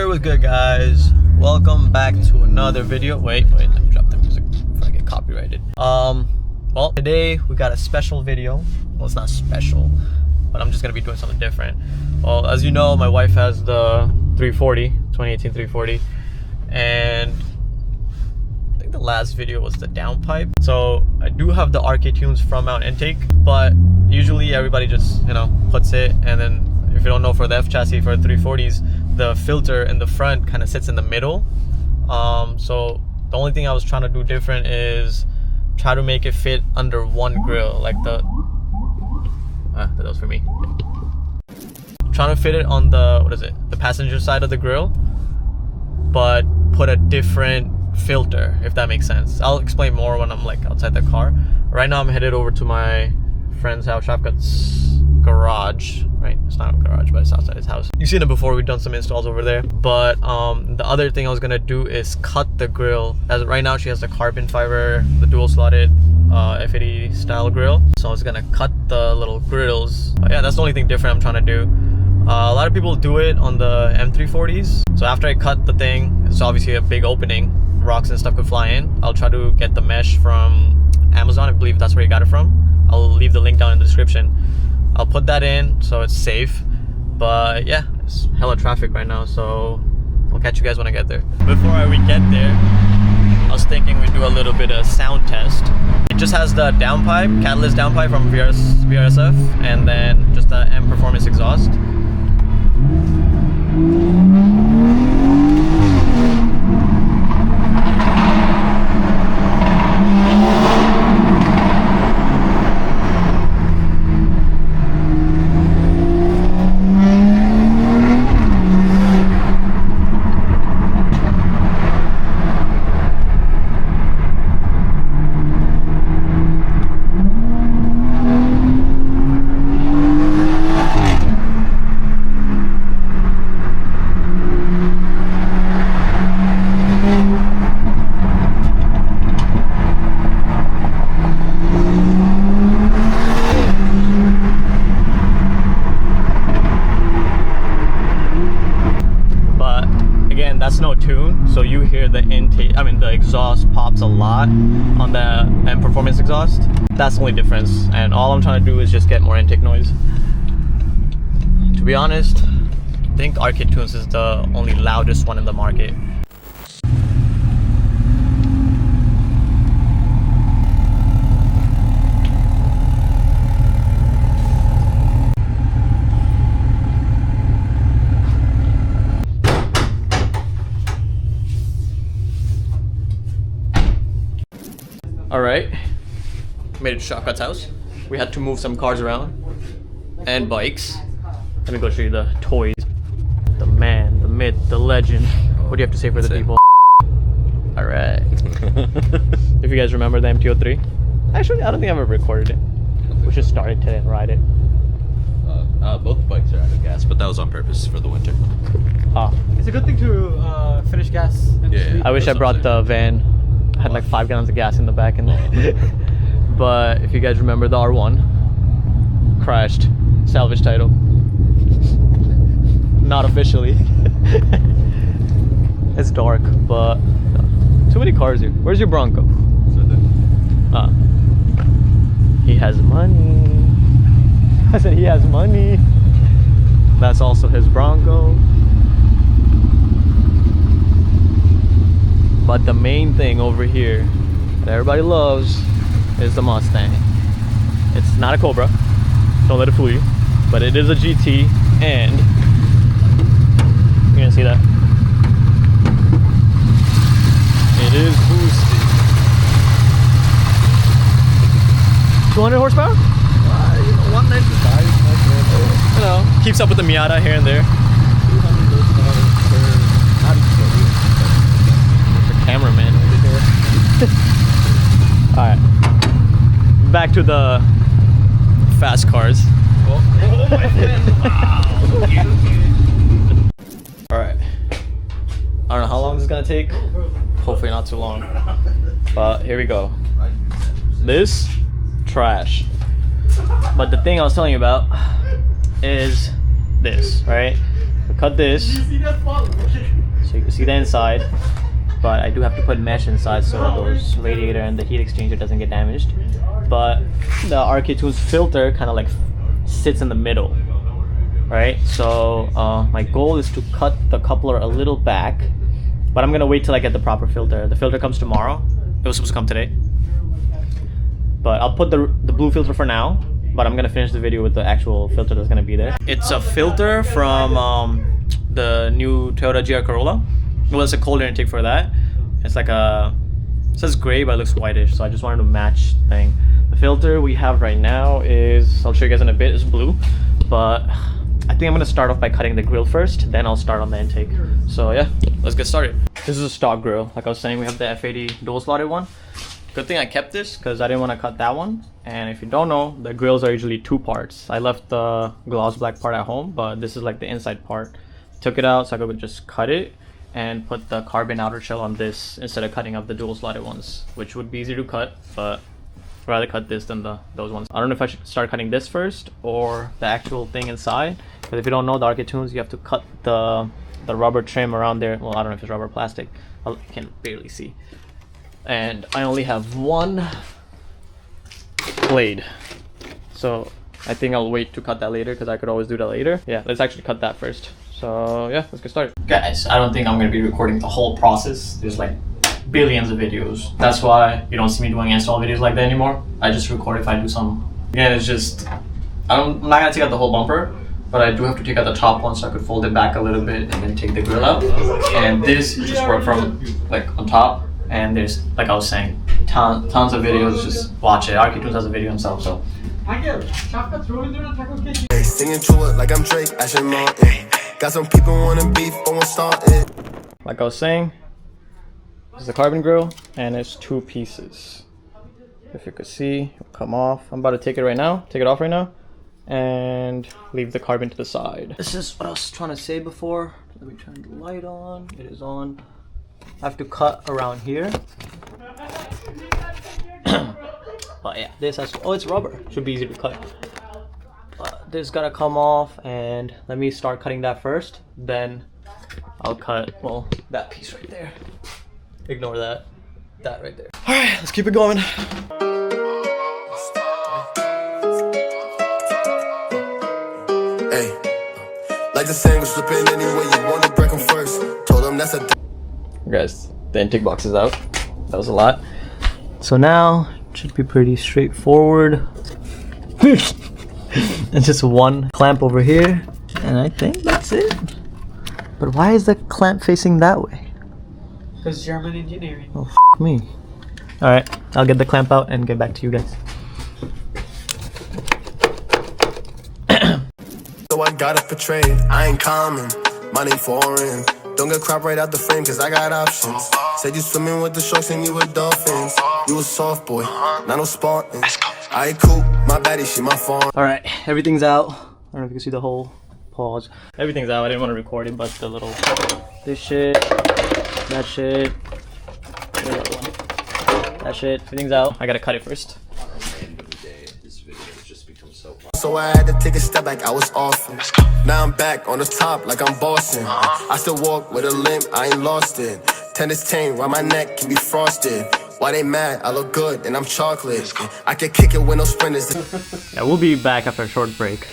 What's good, guys? Welcome back to another video. Wait, let me drop the music before I get copyrighted. Well, today we got a special video. Well, it's not special, but I'm just gonna be doing something different. Well, as you know, my wife has the 340, 2018 340, and I think the last video was the downpipe. So I do have the RK tunes from mount intake, but usually everybody just, puts it, and then if you don't know, for the F chassis for 340s, the filter in the front kind of sits in the middle. So the only thing I was trying to do different is try to make it fit under one grill, like that was for me. Trying to fit it on the the passenger side of the grill, but put a different filter, if that makes sense. I'll explain more when I'm like outside the car. Right now I'm headed over to my friend's house, Shafkat's garage, right? It's not a garage, but it's outside his house. You've seen it before. We've done some installs over there. But the other thing I was gonna do is cut the grill. As right now she has the carbon fiber, the dual slotted F80 style grill, so I was gonna cut the little grills. But yeah, that's the only thing different I'm trying to do. A lot of people do it on the M340s. So after I cut the thing, it's obviously a big opening, rocks and stuff could fly in. I'll try to get the mesh from Amazon. I believe that's where you got it from. I'll leave the link down in the description. I'll put that in so it's safe. But yeah, it's hella traffic right now, so I'll catch you guys when I get there. Before we get there, I was thinking we'd do a little bit of sound test. It just has the downpipe, catalyst downpipe from VRSF, and then just the M Performance exhaust. That's no tune, so you hear the the exhaust pops a lot on the M Performance exhaust. That's the only difference, and all I'm trying to do is just get more intake noise. To be honest, I think RK Tunes is the only loudest one in the market. Alright, made it to Shafkat's house. We had to move some cars around and bikes. Let me go show you the toys. The man, the myth, the legend. What do you have to say for the people? Alright. If you guys remember the MT-03. Actually, I don't think I've ever recorded it. We should start it today and ride it. Both bikes are out of gas, but that was on purpose for the winter. It's a good thing to finish gas. Yeah. I wish I brought the van. I had like 5 gallons of gas in the back and but if you guys remember, the R1 crashed, salvage title. Not officially. It's dark, but too many cars here. Where's your Bronco? He has money. I said he has money. That's also his Bronco. But the main thing over here that everybody loves is the Mustang. It's not a Cobra, don't let it fool you, but it is a GT, and you're gonna see that. It is boosted. 200 horsepower? 195. Keeps up with the Miata here and there. 200 horsepower per Cameraman over here. Alright, back to the fast cars. Oh my friend. Wow. Alright, I don't know how long this is gonna take. Hopefully not too long, but here we go. This trash, but the thing I was telling you about is this, right? cut this so you can see the inside, but I do have to put mesh inside so those radiator and the heat exchanger doesn't get damaged. But the RK-Tunes filter kind of like sits in the middle, right? So my goal is to cut the coupler a little back, but I'm gonna wait till I get the proper filter. The filter comes tomorrow. It was supposed to come today, but I'll put the blue filter for now. But I'm gonna finish the video with the actual filter that's gonna be there. It's a filter from the new Toyota GR Corolla. Well, it's a cold air intake for that. It's like it says gray, but it looks whitish, so I just wanted to match the thing. The filter we have right now is, I'll show you guys in a bit, is blue, but I think I'm gonna start off by cutting the grill first, then I'll start on the intake. So yeah, let's get started. This is a stock grill. Like I was saying, we have the F80 dual slotted one. Good thing I kept this because I didn't want to cut that one. And if you don't know, the grills are usually two parts. I left the gloss black part at home, but this is like the inside part. Took it out so I could just cut it and put the carbon outer shell on this instead of cutting up the dual slotted ones, which would be easier to cut, but I'd rather cut this than those ones. I don't know if I should start cutting this first or the actual thing inside, because if you don't know the RK-Tunes, you have to cut the rubber trim around there. Well, I don't know if it's rubber or plastic. I can barely see. And I only have one blade, so I think I'll wait to cut that later because I could always do that later. Yeah, let's actually cut that first. So yeah, let's get started. Guys, I don't think I'm going to be recording the whole process. There's like billions of videos. That's why you don't see me doing install videos like that anymore. I just record if I do some. Again, it's just, I'm not going to take out the whole bumper, but I do have to take out the top one so I could fold it back a little bit and then take the grill out. And this just work from like on top. And there's, like I was saying, tons of videos. Just watch it. RK-Tunes has a video himself, so. Singing to it like I'm Drake, Asher Martin. Got some people wanting beef, but won't start it. Like I was saying, this is the carbon grill, and it's two pieces. If you could see, it'll come off. I'm about to take it off right now, and leave the carbon to the side. This is what I was trying to say before. Let me turn the light on. It is on. I have to cut around here. But yeah, this has to, oh, it's rubber. Should be easy to cut. But this gotta come off, and let me start cutting that first. Then I'll cut, well, that piece right there. Ignore that. That right there. Alright, let's keep it going. Hey, like the saying, was flipping anyway you want to break them first. Told them that's a. Guys, the intake box is out. That was a lot. So now it should be pretty straightforward. It's just one clamp over here, and I think that's it. But why is the clamp facing that way? Because German engineering. Oh, f me. Alright, I'll get the clamp out and get back to you guys. So I gotta portray, I ain't common, money foreign. Don't get crap right out the frame, cause I got options. Said you swimming with the sharks and you were dolphins. You a soft boy, not no Spartan. I cool, my baddie, she my phone. Alright, everything's out. I don't know if you can see the whole pause. Everything's out. I didn't want to record it, but the little, this shit, that shit, that shit, everything's out. I gotta cut it first. So I had to take a step back, I was off. Now I'm back on the top like I'm bossing. I still walk with a limp, I ain't lost it. Tennis chain round my neck can be frosted. Why they mad? I look good and I'm chocolate. I can kick it with no sprinters. Yeah, we'll be back after a short break.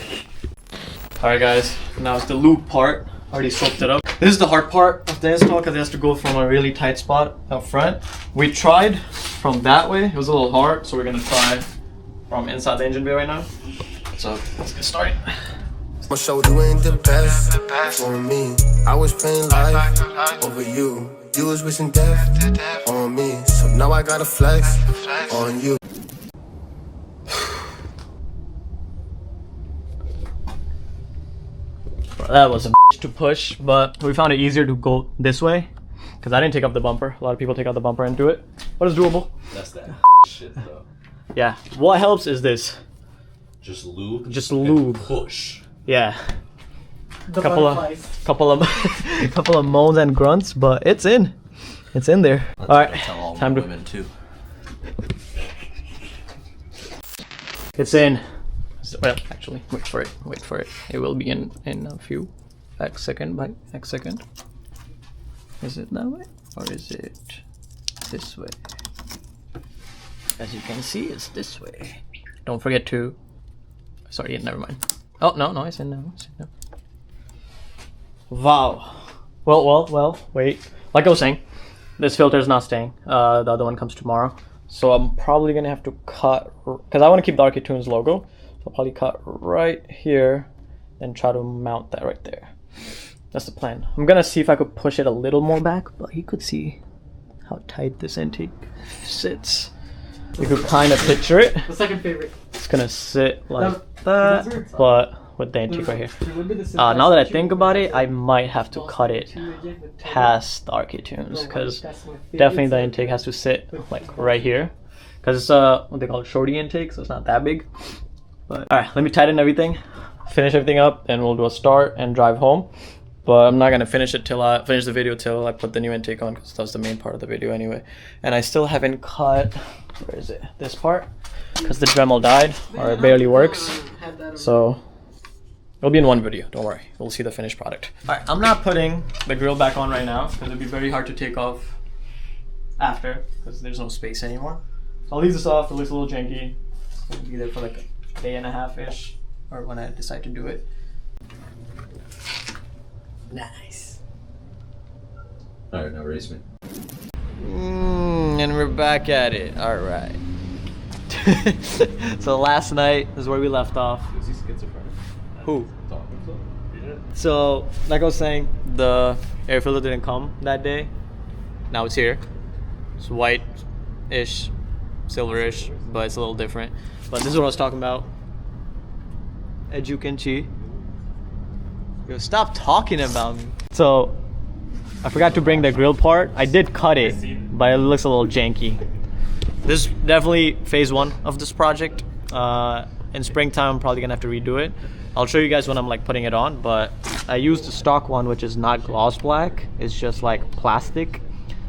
Alright guys, now it's the loop part. Already soaked it up. This is the hard part of the install because it has to go from a really tight spot up front. We tried from that way, it was a little hard, so we're gonna try from inside the engine bay right now. So let's get started. My shoulder ain't the best for me. I was playing life over you. You was wishing death on me. So now I gotta flex on you. That was a to push, but we found it easier to go this way because I didn't take up the bumper. A lot of people take out the bumper and do it, but it's doable. That's that shit though. Yeah, what helps is this. Just lube. Just lube. Push. Yeah. The couple of moans and grunts, but it's in. It's in there. All right, time to. Women too. It's in. Well, actually, wait for it. Wait for it. It will be in a few. Back second, back second. Is it that way or is it this way? As you can see, it's this way. Don't forget to. Sorry, never mind. Oh no, it's in now. Wow. Well. Wait. Like I was saying, this filter is not staying. The other one comes tomorrow. So I'm probably gonna have to cut, because I want to keep the Arcade logo. So I'll probably cut right here and try to mount that right there. That's the plan. I'm gonna see if I could push it a little more back, but you could see how tight this intake sits. You could kind of picture it. The second favorite. It's gonna sit like that, but with the intake right here. Now that I think about it, I might have to cut it past the Arcade tunes, because definitely the intake has to sit like right here, because it's what they call it, shorty intake, so it's not that big. But all right, let me tighten everything, finish everything up, and we'll do a start and drive home. But I'm not gonna finish it till I finish the video till I put the new intake on, because that's the main part of the video anyway. And I still haven't cut, where is it, this part, because the Dremel died, or it barely works. So it'll be in one video, don't worry. We'll see the finished product. All right, I'm not putting the grill back on right now, because it'd be very hard to take off after, because there's no space anymore. So I'll leave this off. It looks a little janky. It'll be there for like a day and a half-ish, or when I decide to do it. Nice. Alright, now race me. And we're back at it. All right. So last night is where we left off. Is he schizophrenic? Who? Talking so? Yeah. So, like I was saying, the air filter didn't come that day. Now it's here. It's white-ish, silverish, but it's a little different. But this is what I was talking about. As you can see. Yo, stop talking about me. So, I forgot to bring the grill part. I did cut it, but it looks a little janky. This is definitely phase one of this project. In springtime, I'm probably gonna have to redo it. I'll show you guys when I'm like putting it on, but I used the stock one, which is not gloss black. It's just like plastic.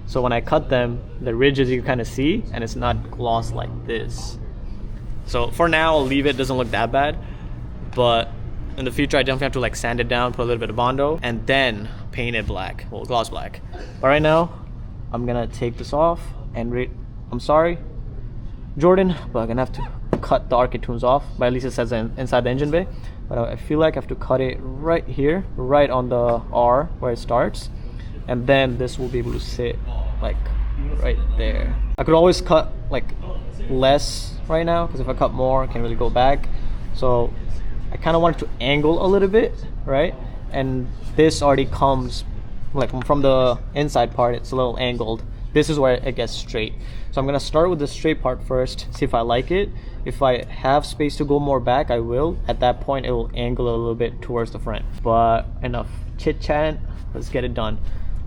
So when I cut them, the ridges you can kind of see, and it's not gloss like this. So for now, I'll leave it. Doesn't look that bad, but in the future, I definitely have to like sand it down, put a little bit of Bondo, and then paint it black, well, gloss black. But right now, I'm gonna take this off and I'm sorry, Jordan, but I'm gonna have to cut the Arcade tunes off, but at least it says inside the engine bay. But I feel like I have to cut it right here, right on the R where it starts, and then this will be able to sit like right there. I could always cut like less right now, because if I cut more, I can't really go back. So I kind of want it to angle a little bit, right? And this already comes like from the inside part, it's a little angled. This is where it gets straight. So I'm gonna start with the straight part first, see if I like it. If I have space to go more back, I will. At that point, it will angle a little bit towards the front. But enough chit chat, let's get it done.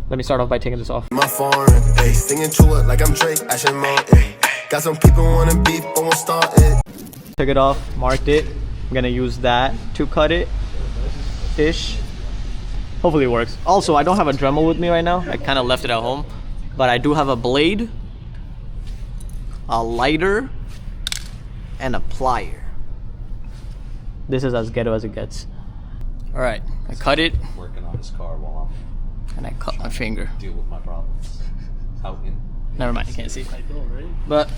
Let me start off by taking this off. My foreign, ay, singing to it like I'm Drake, Ashen Mountain. Got some people wanna beef, but won't start it. Took it off, marked it. I'm gonna use that to cut it ish. Hopefully it works. Also, I don't have a Dremel with me right now. I kind of left it at home, but I do have a blade, a lighter, and a plier. This is as ghetto as it gets. All right, I cut it, Working on his car while and I cut my finger. I'm deal with my problems. Out in. Never mind, you can't see. But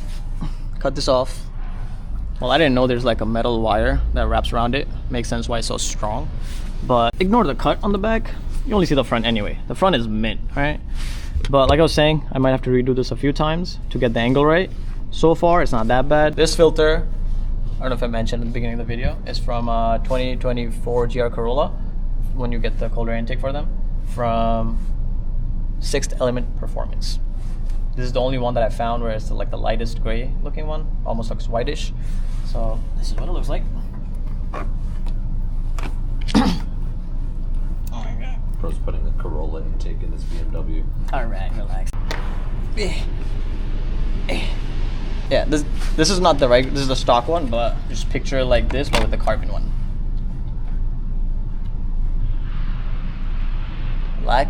cut this off. Well, I didn't know there's like a metal wire that wraps around it. Makes sense why it's so strong. But ignore the cut on the back. You only see the front anyway. The front is mint, right? But like I was saying, I might have to redo this a few times to get the angle right. So far, it's not that bad. This filter, I don't know if I mentioned in the beginning of the video, is from 2024 GR Corolla, when you get the cold air intake for them, from Sixth Element Performance. This is the only one that I found where it's like the lightest gray looking one, almost looks whitish. So this is what it looks like. Oh my god. Bro's putting a Corolla intake in his BMW. Alright, relax. Yeah, this is not the right, this is the stock one, but just picture it like this, but with the carbon one. Like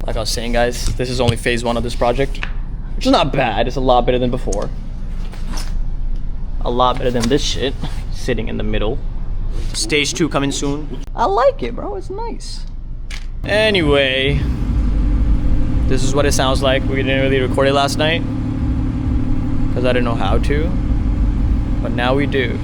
I was saying, guys, this is only phase one of this project, which is not bad. It's a lot better than before. A lot better than this shit sitting in the middle. Stage 2 coming soon. I like it, bro. It's nice. Anyway, this is what it sounds like. We didn't really record it last night because I didn't know how to, but now we do.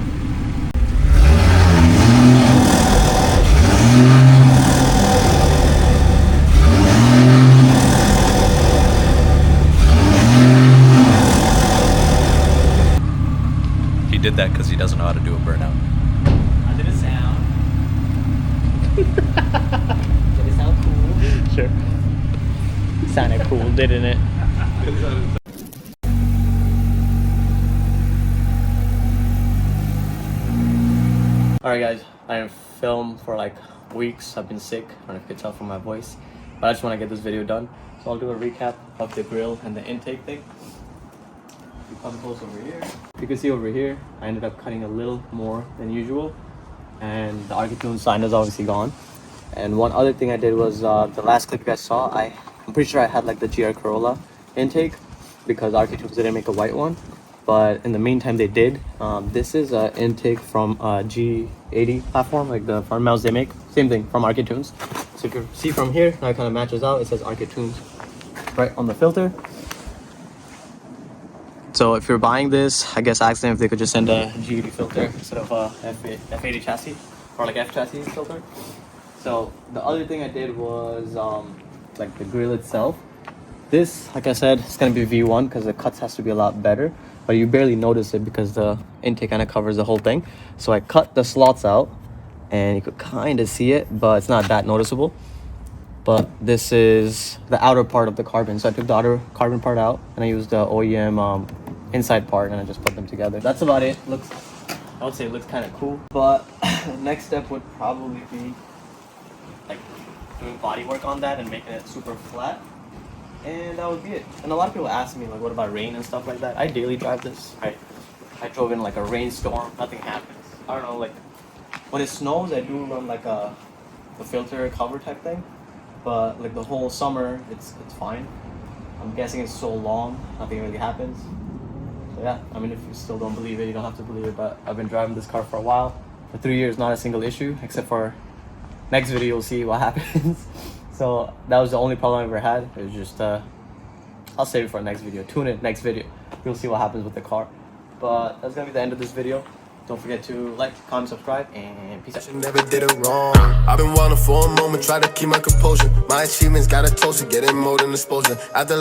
He did that because he doesn't know how to do a burnout. How did it sound? Did it sound cool? Sure. Sounded cool, didn't it? Alright guys, I didn't film for like weeks. I've been sick. I don't know if you can tell from my voice. But I just want to get this video done. So I'll do a recap of the grill and the intake thing. You come close over here. You can see over here, I ended up cutting a little more than usual. And the Architune sign is obviously gone. And one other thing I did was the last clip you guys saw, I'm pretty sure I had like the GR Corolla intake because Architune didn't make a white one. But in the meantime they did. This is an intake from G80 platform, like the front mounts they make. Same thing from Architunes. So if you see from here, now it kind of matches out. It says Architunes right on the filter. So if you're buying this, I guess ask them if they could just send a G80 filter instead of a F80 chassis or like F chassis filter. So the other thing I did was like the grill itself. This, like I said, it's gonna be V1 because the cuts has to be a lot better, but you barely notice it because the intake kind of covers the whole thing. So I cut the slots out and you could kind of see it, but it's not that noticeable. But this is the outer part of the carbon. So I took the outer carbon part out and I used the OEM inside part and I just put them together. That's about it. I would say it looks kind of cool. But next step would probably be like doing body work on that and making it super flat. And that would be it. And a lot of people ask me like, what about rain and stuff like that? I daily drive this. I drove in like a rainstorm, nothing happens. I don't know, like when it snows, I do run like the filter cover type thing. But like the whole summer, it's fine. I'm guessing it's so long, nothing really happens. So yeah, I mean, if you still don't believe it, you don't have to believe it. But I've been driving this car for a while. For 3 years, not a single issue, except for next video, you'll see what happens. So that was the only problem I ever had. It was just, I'll save it for the next video. Tune in next video. You'll see what happens with the car. But that's gonna be the end of this video. Don't forget to like, comment, subscribe, and peace out. Never did it wrong. I've been wildin' for a moment, try to keep my composure. My achievements got a toast, getting more than exposure. After